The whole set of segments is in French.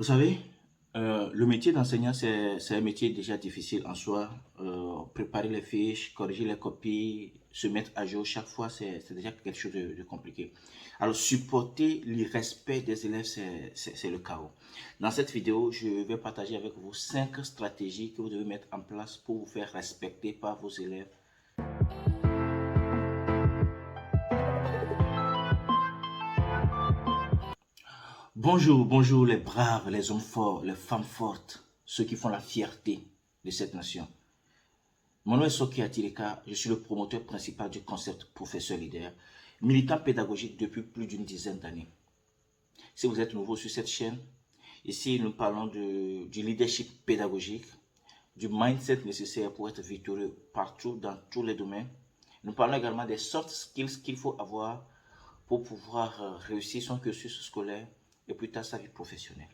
Vous savez, le métier d'enseignant, c'est un métier déjà difficile en soi. Préparer les fiches, corriger les copies, se mettre à jour chaque fois, c'est déjà quelque chose de compliqué. Alors, supporter l'irrespect des élèves, c'est le chaos. Dans cette vidéo, je vais partager avec vous 5 stratégies que vous devez mettre en place pour vous faire respecter par vos élèves. Bonjour, bonjour les braves, les hommes forts, les femmes fortes, ceux qui font la fierté de cette nation. Mon nom est Soki Atileka, je suis le promoteur principal du concept Professeur Leader, militant pédagogique depuis plus d'une dizaine d'années. Si vous êtes nouveau sur cette chaîne, ici nous parlons du leadership pédagogique, du mindset nécessaire pour être victorieux partout dans tous les domaines. Nous parlons également des soft skills qu'il faut avoir pour pouvoir réussir son cursus scolaire et plus tard sa vie professionnelle.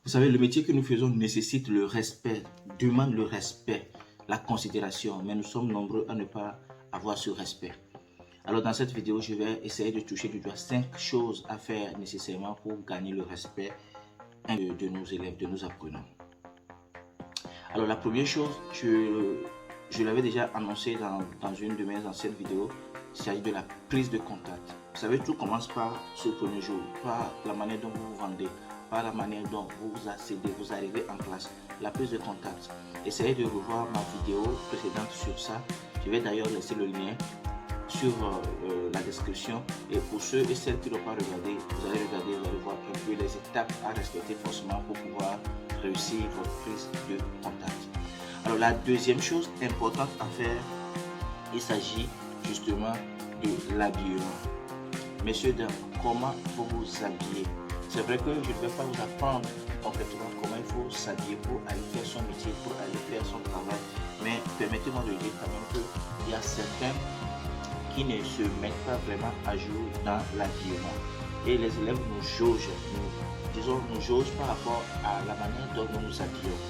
Vous savez, le métier que nous faisons nécessite le respect, demande le respect, la considération, mais nous sommes nombreux à ne pas avoir ce respect. Alors dans cette vidéo, je vais essayer de toucher du doigt 5 choses à faire nécessairement pour gagner le respect de nos élèves, de nos apprenants. Alors la première chose, je l'avais déjà annoncé dans une de mes anciennes vidéos, il s'agit de la prise de contact. Vous savez, tout commence par ce premier jour, par la manière dont vous vous vendez, par la manière dont vous vous accédez, vous arrivez en classe, la prise de contact. Essayez de revoir ma vidéo précédente sur ça. Je vais d'ailleurs laisser le lien sur la description. Et pour ceux et celles qui n'ont pas regardé, vous allez regarder, vous allez voir un peu les étapes à respecter forcément pour pouvoir réussir votre prise de contact. Alors la deuxième chose importante à faire, il s'agit justement de l'habillement. Messieurs, dames, comment vous vous habiller? C'est vrai que je ne vais pas vous apprendre concrètement comment il faut s'habiller pour aller faire son métier, pour aller faire son travail. Mais permettez-moi de dire quand même qu'il y a certains qui ne se mettent pas vraiment à jour dans l'habillement. Et les élèves nous jaugent, nous jaugent par rapport à la manière dont nous nous habillons.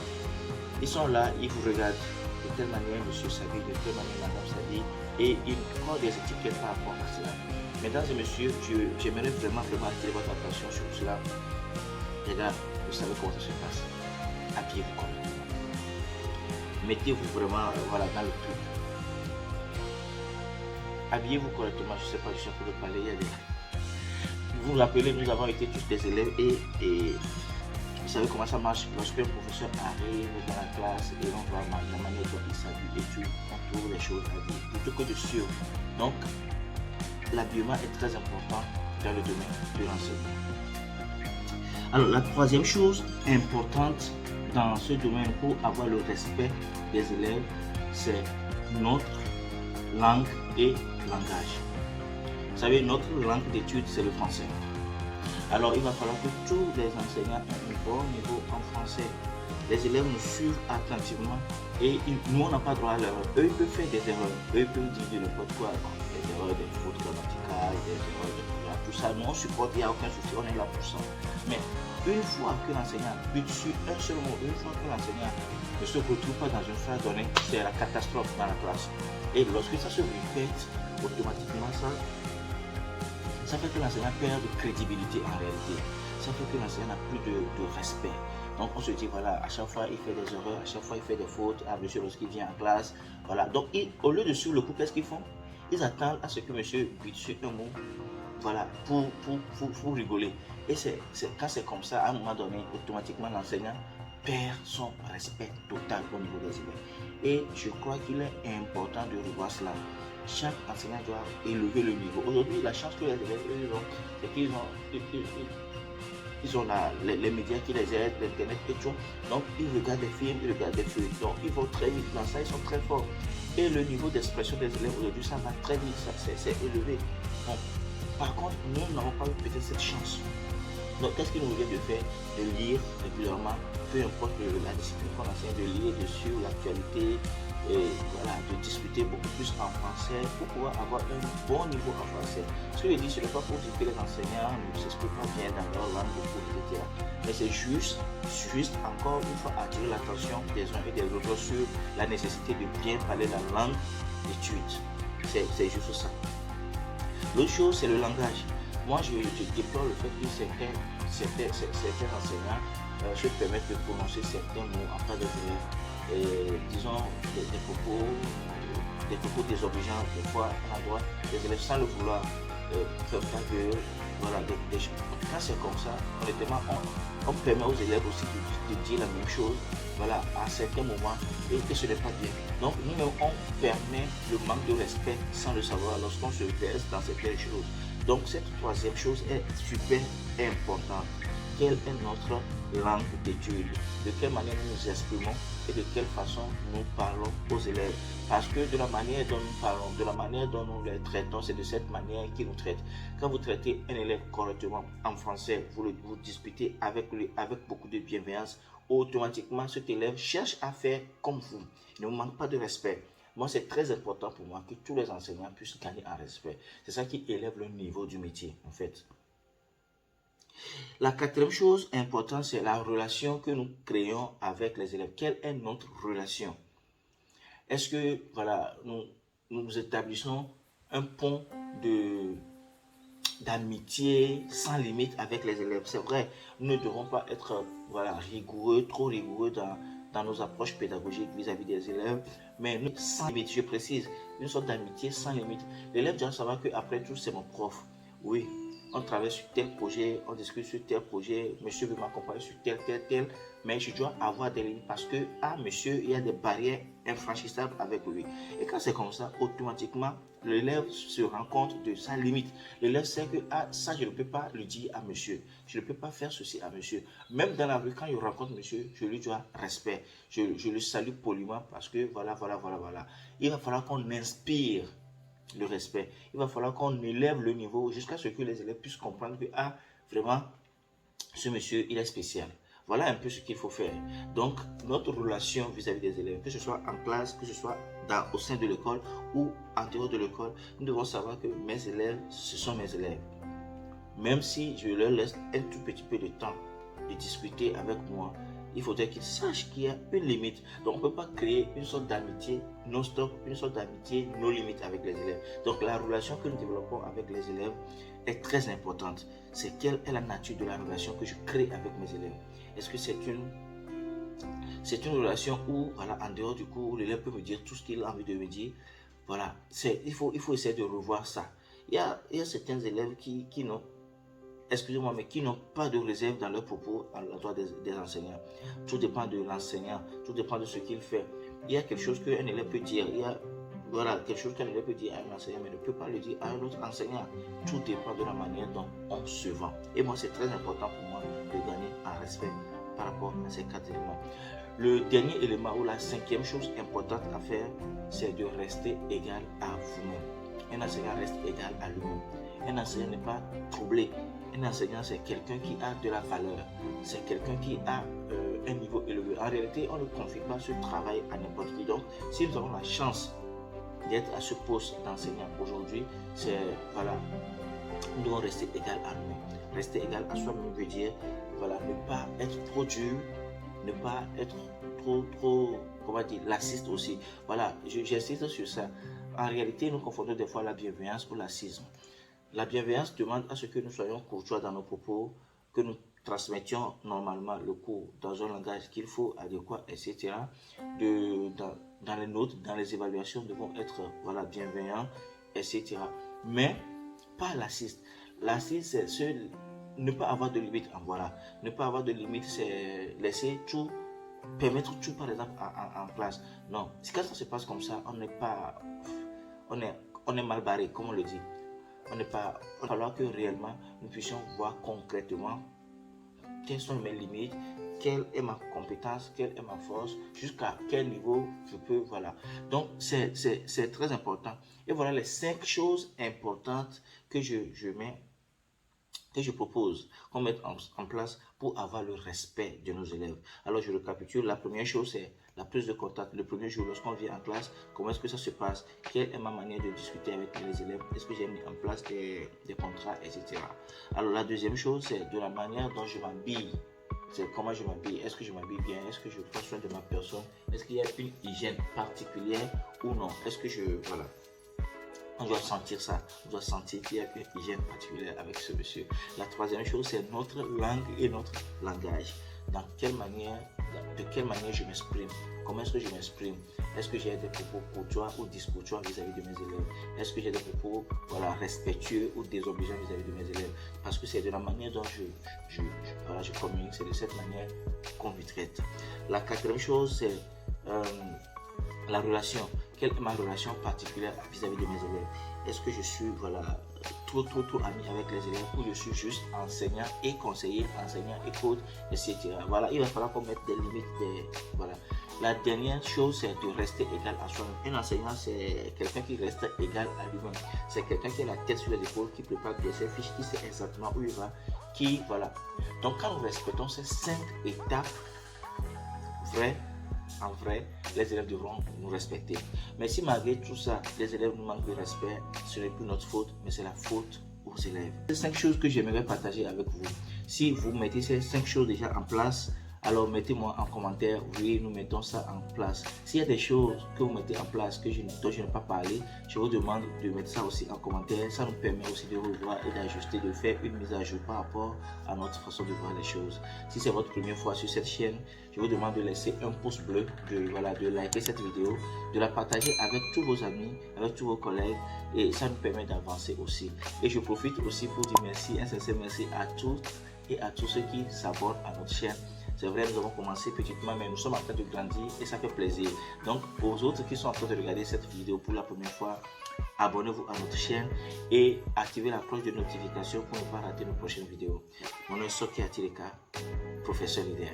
Ils sont là, ils vous regardent de telle manière monsieur s'habille, de telle manière madame s'habille, et ils font des étiquettes par rapport à cela. Mesdames et messieurs, j'aimerais vraiment attirer votre attention sur cela. Les gars, vous savez comment ça se passe. Habillez-vous correctement. Mettez-vous vraiment voilà, dans le truc. Habillez-vous correctement. Je ne sais pas, je suis en train de parler. Vous vous rappelez, nous avons été tous des élèves et vous savez comment ça marche. Lorsqu'un professeur arrive dans la classe et on voit la manière dont il s'habille et tout, on trouve les choses à dire plutôt que de suivre. Donc, l'habillement est très important dans le domaine de l'enseignement. Alors la troisième chose importante dans ce domaine pour avoir le respect des élèves, c'est notre langue et langage. Vous savez, notre langue d'étude, c'est le français. Alors il va falloir que tous les enseignants aient un bon niveau en français. Les élèves nous suivent attentivement et nous, on n'a pas droit à l'erreur. Eux, ils peuvent faire des erreurs. Eux, ils peuvent dire n'importe quoi. Des erreurs, des fautes grammaticales, des erreurs de tout ça. Nous, on supporte, il n'y a aucun souci, on est là pour ça. Mais une fois que l'enseignant bute sur un seul mot, une fois que l'enseignant ne se retrouve pas dans une phrase donnée, c'est la catastrophe dans la classe. Et lorsque ça se répète, automatiquement, ça fait que l'enseignant perd de crédibilité en réalité. Ça fait que l'enseignant n'a plus de respect. Donc on se dit voilà, à chaque fois il fait des erreurs, à chaque fois il fait des fautes, à monsieur lorsqu'il vient en classe. Voilà. Donc au lieu de suivre le cours, qu'est-ce qu'ils font? Ils attendent à ce que monsieur bute sur un mot, voilà, pour rigoler. Et quand c'est comme ça, à un moment donné, automatiquement l'enseignant perd son respect total au niveau des élèves. Et je crois qu'il est important de revoir cela. Chaque enseignant doit élever le niveau. Aujourd'hui, la chance que les élèves ont, c'est qu'ils ont les médias qui les aident, l'internet et tout. Donc ils regardent des films, ils regardent des films. Donc ils vont très vite dans ça, ils sont très forts. Et le niveau d'expression des élèves aujourd'hui, ça va très vite, c'est élevé. Donc, par contre, nous n'avons pas eu peut-être cette chance. Donc qu'est-ce qu'il nous vient de faire? De lire régulièrement, peu importe la discipline qu'on enseigne, de lire dessus l'actualité, et voilà, de discuter beaucoup plus en français pour pouvoir avoir un bon niveau en français. Ce que je dis, ce n'est pas pour dire que les enseignants ne s'expriment pas bien dans leur langue, etc. Mais c'est juste encore une fois attirer l'attention des uns et des autres sur la nécessité de bien parler la langue d'étude. C'est juste ça. L'autre chose, c'est le langage. Moi, je déplore le fait que certains enseignants se permettent de prononcer certains mots en cas de élèves, et disons des propos désobligeants, des fois à l'endroit des élèves sans le vouloir, comme ça que, voilà, quand c'est comme ça, honnêtement, on permet aux élèves aussi de dire la même chose, voilà, à certains moments, et que ce n'est pas bien. Donc, nous-mêmes, on permet le manque de respect sans le savoir lorsqu'on se verse dans certaines choses. Donc, cette troisième chose est super importante. Quelle est notre langue d'étude? De quelle manière nous nous exprimons et de quelle façon nous parlons aux élèves? Parce que de la manière dont nous parlons, de la manière dont nous les traitons, c'est de cette manière qu'ils nous traitent. Quand vous traitez un élève correctement en français, vous disputez avec lui avec beaucoup de bienveillance, automatiquement cet élève cherche à faire comme vous. Il ne vous manque pas de respect. Moi, c'est très important pour moi que tous les enseignants puissent gagner en respect. C'est ça qui élève le niveau du métier, en fait. La quatrième chose importante, c'est la relation que nous créons avec les élèves. Quelle est notre relation? Est-ce que, voilà, nous établissons un pont d'amitié sans limite avec les élèves? C'est vrai, nous ne devons pas être, voilà, rigoureux, trop rigoureux dans nos approches pédagogiques vis-à-vis des élèves, mais nous, sans limite, je précise, une sorte d'amitié sans limite. L'élève doit savoir qu'après tout, c'est mon prof. Oui, on travaille sur tel projet, on discute sur tel projet, monsieur veut m'accompagner sur tel, mais je dois avoir des limites parce que, ah, monsieur, il y a des barrières infranchissables avec lui. Et quand c'est comme ça, automatiquement, l'élève se rend compte de sa limite. L'élève sait que, ah, ça, je ne peux pas le dire à monsieur. Je ne peux pas faire ceci à monsieur. Même dans la rue, quand je rencontre monsieur, je lui dois respect. Je le salue poliment parce que, voilà. Il va falloir qu'on inspire le respect. Il va falloir qu'on élève le niveau jusqu'à ce que les élèves puissent comprendre que, ah, vraiment, ce monsieur, il est spécial. Voilà un peu ce qu'il faut faire. Donc, notre relation vis-à-vis des élèves, que ce soit en classe, que ce soit au sein de l'école ou en dehors de l'école, nous devons savoir que mes élèves, ce sont mes élèves. Même si je leur laisse un tout petit peu de temps de discuter avec moi, il faudrait qu'ils sachent qu'il y a une limite. Donc, on ne peut pas créer une sorte d'amitié non-stop, une sorte d'amitié no limite avec les élèves. Donc, la relation que nous développons avec les élèves est très importante. C'est quelle est la nature de la relation que je crée avec mes élèves? Est-ce que c'est une relation où, voilà, en dehors du cours, l'élève peut me dire tout ce qu'il a envie de me dire? Voilà, il faut essayer de revoir ça. Il y a certains élèves qui n'ont, excusez-moi, mais qui n'ont pas de réserve dans leurs propos à l'endroit des enseignants. Tout dépend de l'enseignant, tout dépend de ce qu'il fait. Il y a quelque chose qu'un élève peut dire, voilà, quelque chose qu'un élève peut dire à un enseignant, mais ne peut pas le dire à un autre enseignant. Tout dépend de la manière dont on se vend. Et moi, c'est très important pour moi de gagner en respect par rapport à ces 4 éléments. Le dernier élément ou la cinquième chose importante à faire, c'est de rester égal à vous-même. Un enseignant reste égal à lui-même. Un enseignant n'est pas troublé. Un enseignant, c'est quelqu'un qui a de la valeur. C'est quelqu'un qui a un niveau élevé. En réalité, on ne confie pas ce travail à n'importe qui. Donc, si nous avons la chance d'être à ce poste d'enseignant aujourd'hui, c'est, voilà, nous devons rester égal à nous. Rester égal à soi-même veut dire, voilà, ne pas être trop dur, ne pas être trop, comment dire, laxiste aussi. Voilà, j'insiste sur ça. En réalité, nous confondons des fois la bienveillance ou laxisme. La bienveillance demande à ce que nous soyons courtois dans nos propos, que nous transmettions normalement le cours dans un langage qu'il faut, adéquat, etc. Dans les notes, dans les évaluations, nous devons être, voilà, bienveillants, etc. Mais pas laxiste. Laxiste, c'est ne pas avoir de limite. Voilà. Ne pas avoir de limite, c'est laisser tout, permettre tout, par exemple, en classe. Non, quand ça se passe comme ça, on est mal barré, comme on le dit. Il va falloir que réellement nous puissions voir concrètement quelles sont mes limites, quelle est ma compétence, quelle est ma force, jusqu'à quel niveau je peux, voilà. Donc, c'est très important. Et voilà les 5 choses importantes que je propose qu'on mette en place pour avoir le respect de nos élèves. Alors, je récapitule. La première chose, c'est la prise de contact. Le premier jour, lorsqu'on vient en classe, comment est-ce que ça se passe? Quelle est ma manière de discuter avec les élèves? Est-ce que j'ai mis en place des contrats, etc. Alors, la deuxième chose, c'est de la manière dont je m'habille. C'est comment je m'habille. Est-ce que je m'habille bien? Est-ce que je prends soin de ma personne? Est-ce qu'il y a une hygiène particulière ou non? Est-ce que voilà. On doit sentir ça, on doit sentir qu'il y a une hygiène particulière avec ce monsieur. La troisième chose, c'est notre langue et notre langage. De quelle manière je m'exprime? Comment est-ce que je m'exprime? Est-ce que j'ai des propos courtois ou discourtois vis-à-vis de mes élèves? Est-ce que j'ai des propos respectueux ou désobligeants vis-à-vis de mes élèves? Parce que c'est de la manière dont je communique, c'est de cette manière qu'on me traite. La quatrième chose, c'est la relation. Quelle est ma relation particulière vis-à-vis de mes élèves? Est-ce que je suis trop ami avec les élèves ou je suis juste enseignant et conseiller, enseignant et coach, etc. Voilà, il va falloir qu'on mette des limites. La dernière chose, c'est de rester égal à soi-même. Un enseignant, c'est quelqu'un qui reste égal à lui-même. C'est quelqu'un qui a la tête sur les épaules, qui prépare bien ses fiches, qui sait exactement où il va, Donc quand nous respectons ces 5 étapes en vrai, les élèves devront nous respecter. Mais si malgré tout ça, les élèves nous manquent de respect, ce n'est plus notre faute, mais c'est la faute aux élèves. Ces 5 choses que j'aimerais partager avec vous. Si vous mettez ces 5 choses déjà en place, alors mettez-moi en commentaire, oui, nous mettons ça en place. S'il y a des choses que vous mettez en place dont je n'ai pas parlé, je vous demande de mettre ça aussi en commentaire. Ça nous permet aussi de revoir et d'ajuster, de faire une mise à jour par rapport à notre façon de voir les choses. Si c'est votre première fois sur cette chaîne, je vous demande de laisser un pouce bleu, de liker cette vidéo, de la partager avec tous vos amis, avec tous vos collègues, et ça nous permet d'avancer aussi. Et je profite aussi pour dire merci, un sincère merci à toutes et à tous ceux qui s'abonnent à notre chaîne. C'est vrai, nous avons commencé petitement, mais nous sommes en train de grandir et ça fait plaisir. Donc, aux autres qui sont en train de regarder cette vidéo pour la première fois, abonnez-vous à notre chaîne et activez la cloche de notification pour ne pas rater nos prochaines vidéos. Mon nom est Soki Atileka, professeur leader.